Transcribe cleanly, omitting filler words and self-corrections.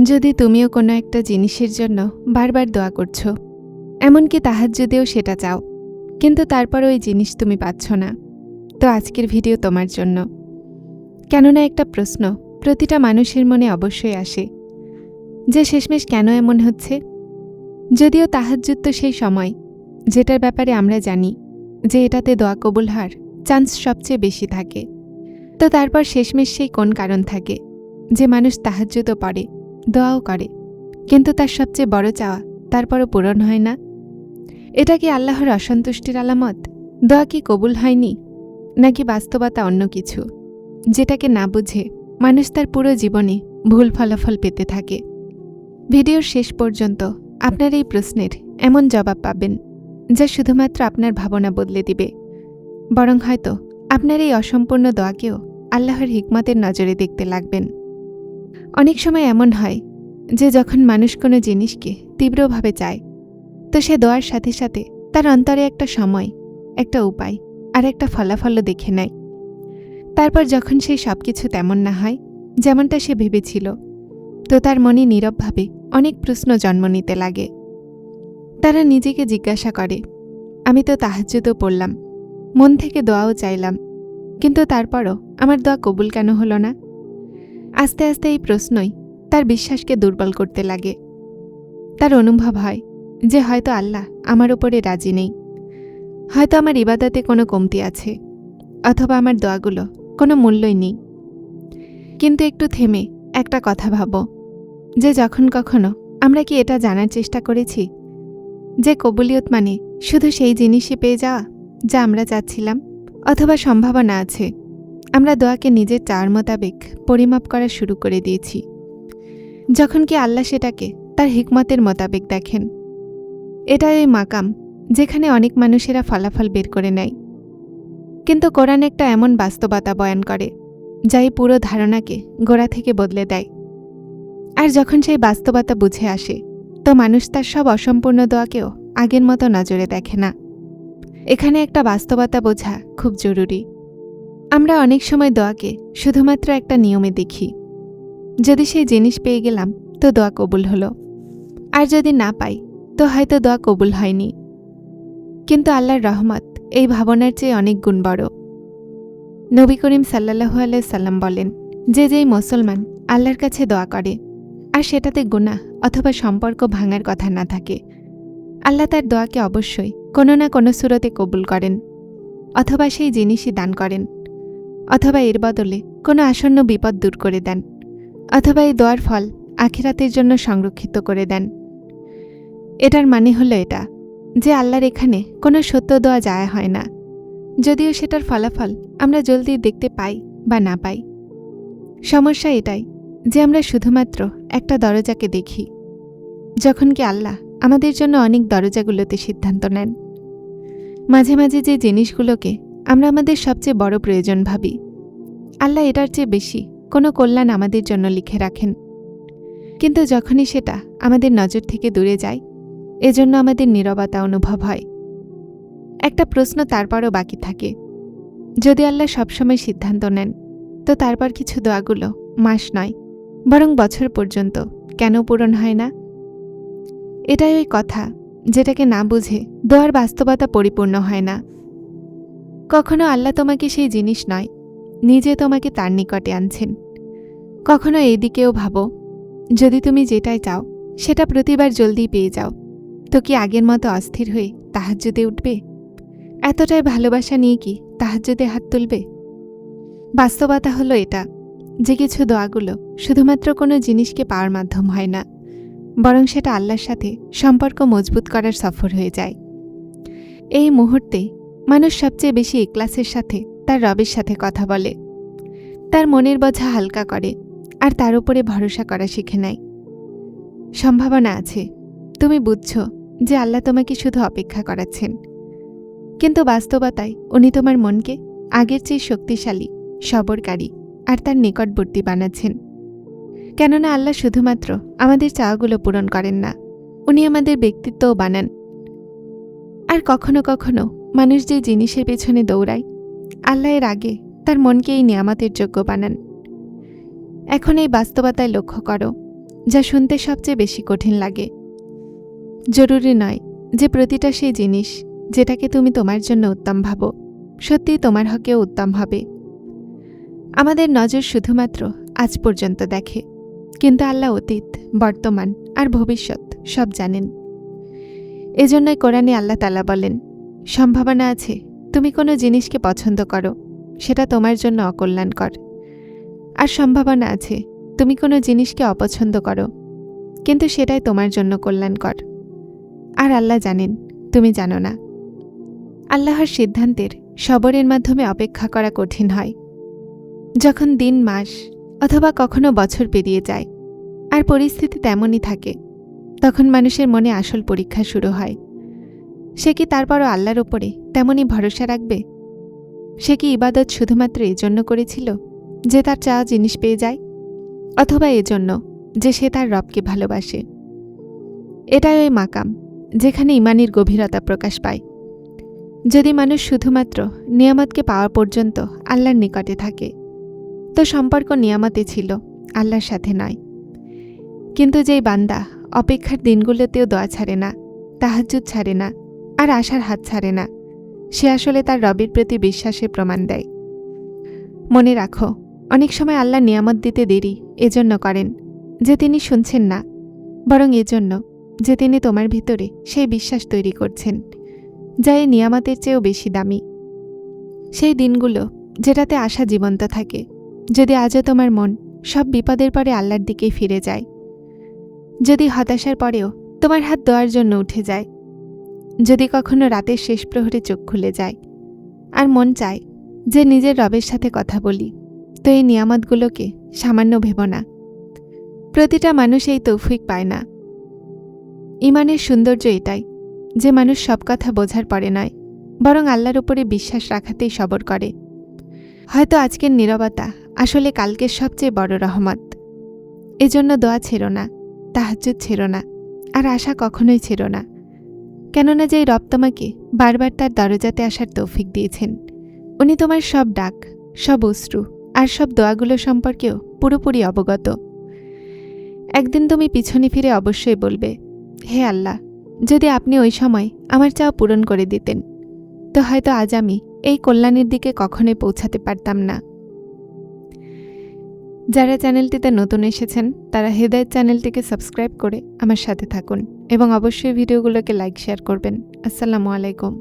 যদি তুমিও কোনো একটা জিনিসের জন্য বারবার দোয়া করছো, এমনকি তাহাজ্জুদেও সেটা চাও, কিন্তু তারপর ওই জিনিস তুমি পাচ্ছ না, তো আজকের ভিডিও তোমার জন্য। কেননা একটা প্রশ্ন প্রতিটা মানুষের মনে অবশ্যই আসে যে শেষমেশ কেন এমন হচ্ছে। যদিও তাহাজ্জুদ তো সেই সময় যেটার ব্যাপারে আমরা জানি যে এটাতে দোয়া কবুল হওয়ার চান্স সবচেয়ে বেশি থাকে, তো তারপর শেষমেশ সেই কোন কারণ থাকে যে মানুষ তাহাজ্জুদও পড়ে, দোয়াও করে, কিন্তু তার সবচেয়ে বড় চাওয়া তারপরও পূরণ হয় না। এটা কি আল্লাহর অসন্তুষ্টির আলামত? দোয়া কি কবুল হয়নি, নাকি বাস্তবতা অন্য কিছু যেটাকে না বুঝে মানুষ তার পুরো জীবনে ভুল ফলাফল পেতে থাকে? ভিডিওর শেষ পর্যন্ত আপনার এই প্রশ্নের এমন জবাব পাবেন যা শুধুমাত্র আপনার ভাবনা বদলে দিবে, বরং হয়তো আপনার এই অসম্পূর্ণ দোয়াকেও আল্লাহর হিকমতের নজরে দেখতে লাগবেন। অনেক সময় এমন হয় যে যখন মানুষ কোনো জিনিসকে তীব্রভাবে চায়, তো সে দোয়ার সাথে সাথে তার অন্তরে একটা সময়, একটা উপায় আর একটা ফলাফলও দেখে নেয়। তারপর যখন সেই সব কিছু তেমন না হয় যেমনটা সে ভেবেছিল, তো তার মনে নীরবভাবে অনেক প্রশ্ন জন্ম নিতে লাগে। তারা নিজেকে জিজ্ঞাসা করে, আমি তো তাহাজ্জুদও পড়লাম, মন থেকে দোয়াও চাইলাম, কিন্তু তারপরও আমার দোয়া কবুল কেন হলো না? আস্তে আস্তে এই প্রশ্নই তার বিশ্বাসকে দুর্বল করতে লাগে। তার অনুভব হয় যে হয়তো আল্লাহ আমার উপরে রাজি নেই, হয়তো আমার ইবাদতে কোনো কমতি আছে, অথবা আমার দোয়াগুলো কোনো মূল্যই নেই। কিন্তু একটু থেমে একটা কথা ভাবো, যে যখন কখনো আমরা কি এটা জানার চেষ্টা করেছি যে কবুলিয়ত মানে শুধু সেই জিনিসই পেয়ে যাওয়া যা আমরা চাচ্ছিলাম, অথবা সম্ভাবনা আছে আমরা দোয়াকে নিজের চাওয়ার মোতাবেক পরিমাপ করা শুরু করে দিয়েছি, যখন কি আল্লাহ সেটাকে তার হিকমতের মোতাবেক দেখেন। এটাই ওই মাকাম যেখানে অনেক মানুষেরা ফলাফল বের করে নেয়, কিন্তু কোরআন একটা এমন বাস্তবতা বয়ান করে যা এই পুরো ধারণাকে গোড়া থেকে বদলে দেয়। আর যখন সেই বাস্তবতা বুঝে আসে, তো মানুষ তার সব অসম্পূর্ণ দোয়াকেও আগের মতো নজরে দেখে না। এখানে একটা বাস্তবতা বোঝা খুব জরুরি। আমরা অনেক সময় দোয়াকে শুধুমাত্র একটা নিয়মে দেখি, যদি সেই জিনিস পেয়ে গেলাম তো দোয়া কবুল হলো, আর যদি না পাই তো হয়তো দোয়া কবুল হয়নি। কিন্তু আল্লাহর রহমত এই ভাবনার চেয়ে অনেক গুণ বড়। নবী করিম সাল্লাল্লাহু আলাইহি সাল্লাম বলেন যে যেই মুসলমান আল্লাহর কাছে দোয়া করে আর সেটাতে গুনাহ অথবা সম্পর্ক ভাঙার কথা না থাকে, আল্লাহ তার দোয়াকে অবশ্যই কোনো না কোনো সূরতে কবুল করেন, অথবা সেই জিনিসই দান করেন, অথবা এর বদলে কোনো আসন্ন বিপদ দূর করে দেন, অথবা এই দোয়ার ফল আখিরাতের জন্য সংরক্ষিত করে দেন। এটার মানে হলো এটা যে আল্লাহর এখানে কোনো সত্য দোয়া যায় হয় না, যদিও সেটার ফলাফল আমরা জলদি দেখতে পাই বা না পাই। সমস্যা এটাই যে আমরা শুধুমাত্র একটা দরজাকে দেখি, যখন কি আল্লাহ আমাদের জন্য অনেক দরজাগুলোতে সিদ্ধান্ত নেন। মাঝে মাঝে যে জিনিসগুলোকে আমরা আমাদের সবচেয়ে বড় প্রয়োজন ভাবি, আল্লাহ এটার চেয়ে বেশি কোনো কল্যাণ আমাদের জন্য লিখে রাখেন। কিন্তু যখনই সেটা আমাদের নজর থেকে দূরে যায়, এজন্য আমাদের নীরবতা অনুভব হয়। একটা প্রশ্ন তারপরও বাকি থাকে, যদি আল্লাহ সবসময় সিদ্ধান্ত নেন, তো তারপর কিছু দোয়াগুলো মাস নয় বরং বছর পর্যন্ত কেন পূরণ হয় না? এটাই ওই কথা যেটাকে না বুঝে দোয়ার বাস্তবতা পরিপূর্ণ হয় না। কখনো আল্লাহ তোমাকে সেই জিনিস নয়, নিজে তোমাকে তার নিকটে আনছেন। কখনো এই দিকেও ভাবো, যদি তুমি যেটাই চাও সেটা প্রতিবার জলদি পেয়ে যাও, তো কি আগের মতো অস্থির হয়ে তাহাজ্জুদে উঠবে? এতটাই ভালোবাসা নিয়ে কি তাহাজ্জুদে হাত তুলবে? বাস্তবতা হলো এটা যে কিছু দোয়াগুলো শুধুমাত্র কোনো জিনিসকে পাওয়ার মাধ্যম হয় না, বরং সেটা আল্লাহর সাথে সম্পর্ক মজবুত করার সফর হয়ে যায়। এই মুহূর্তে মানুষ সবচেয়ে বেশি ইখলাসের সাথে তার রবের সাথে কথা বলে, তার মনের বোঝা হালকা করে আর তার উপরে ভরসা করা শিখে নেয়। সম্ভাবনা আছে তুমি বুঝছো যে আল্লাহ তোমাকে শুধু অপেক্ষা করাচ্ছেন, কিন্তু বাস্তবতায় উনি তোমার মনকে আগের চেয়ে শক্তিশালী, সবরকারী আর তার নিকটবর্তী বানাচ্ছেন। কেননা আল্লাহ শুধুমাত্র আমাদের চাওয়াগুলো পূরণ করেন না, উনি আমাদের ব্যক্তিত্বও বানান। আর কখনো কখনো মানুষ যে জিনিসের পেছনে দৌড়ায়, আল্লাহ এর আগে তার মনকে এই নিয়ামতের যোগ্য বানান। এখন এই বাস্তবতায় লক্ষ্য করো যা শুনতে সবচেয়ে বেশি কঠিন লাগে। জরুরি নয় যে প্রতিটা সেই জিনিস যেটাকে তুমি তোমার জন্য উত্তম ভাবো সত্যিই তোমার হকেও উত্তম হবে। আমাদের নজর শুধুমাত্র আজ পর্যন্ত দেখে, কিন্তু আল্লাহ অতীত, বর্তমান আর ভবিষ্যৎ সব জানেন। এজন্যই কোরআনে আল্লাহ তাআলা বলেন, সম্ভাবনা আছে তুমি কোনো জিনিসকে পছন্দ করো, সেটা তোমার জন্য অকল্যাণকর, আর সম্ভাবনা আছে তুমি কোনো জিনিসকে অপছন্দ করো, কিন্তু সেটাই তোমার জন্য কল্যাণকর। আর আল্লাহ জানেন, তুমি জানো না। আল্লাহর সিদ্ধান্তের সবরের মাধ্যমে অপেক্ষা করা কঠিন হয়। যখন দিন, মাস অথবা কখনো বছর পেরিয়ে যায় আর পরিস্থিতি তেমনই থাকে, তখন মানুষের মনে আসল পরীক্ষা শুরু হয়। সে কি তারপরও আল্লাহর উপরে তেমনই ভরসা রাখবে? সে কি ইবাদত শুধুমাত্র এজন্য করেছিল যে তার চাওয়া জিনিস পেয়ে যায়, অথবা এজন্য যে সে তার রবকে ভালোবাসে? এটাই ওই মাকাম যেখানে ঈমানের গভীরতা প্রকাশ পায়। যদি মানুষ শুধুমাত্র নিয়ামতকে পাওয়া পর্যন্ত আল্লাহর নিকটে থাকে, তো সম্পর্ক নিয়ামতে ছিল, আল্লাহর সাথে নয়। কিন্তু যেই বান্দা অপেক্ষার দিনগুলোতেও দোয়া ছাড়ে না, তাহাজ্জুদ ছাড়ে না, আর আশার হাত ছাড়ে না, সে আসলে তার রবের প্রতি বিশ্বাসের প্রমাণ দেয়। মনে রাখো, অনেক সময় আল্লাহ নিয়ামত দিতে দেরি এজন্য করেন যে তিনি শুনছেন না, বরং এজন্য যে তিনি তোমার ভিতরে সেই বিশ্বাস তৈরি করছেন, যা এই নিয়ামতের চেয়েও বেশি দামি। সেই দিনগুলো যেটাতে আশা জীবন্ত থাকে, যদি আজও তোমার মন সব বিপদের পরে আল্লাহর দিকেই ফিরে যায়, যদি হতাশার পরেও তোমার হাত দোয়ার জন্য উঠে যায়, যদি কখনো রাতের শেষ প্রহরে চোখ খুলে যায় আর মন চায় যে নিজের রবের সাথে কথা বলি, তো এই নিয়ামতগুলোকে সামান্য ভেবো না। প্রতিটা মানুষ এই তৌফিক পায় না। ঈমানের সৌন্দর্য এটাই যে মানুষ সব কথা বোঝার পরে নয়, বরং আল্লাহর উপরে বিশ্বাস রাখাতেই সবর করে। হয়তো আজকের নীরবতা আসলে কালকের সবচেয়ে বড় রহমত। এজন্য দোয়া ছেড়ো না, তাহাজ্জুদ ছেড়ো না, আর আশা কখনোই ছেড়ো না। কেননা যেই রব তোমাকে বারবার তার দরজাতে আসার তৌফিক দিয়েছেন, উনি তোমার সব ডাক, সব অশ্রু আর সব দোয়াগুলো সম্পর্কেও পুরোপুরি অবগত। একদিন তুমি পিছনে ফিরে অবশ্যই বলবে, হে আল্লাহ, যদি আপনি ওই সময় আমার চাওয়া পূরণ করে দিতেন, তো হয়তো আজ আমি এই কল্যাণের দিকে কখনোই পৌঁছাতে পারতাম না। যারা চ্যানেলটিতে নতুন এসেছেন তারা হেদায়েত চ্যানেলটিকে সাবস্ক্রাইব করে আমার সাথে থাকুন এবং অবশ্যই ভিডিওগুলোকে লাইক শেয়ার করবেন। আসসালামু আলাইকুম।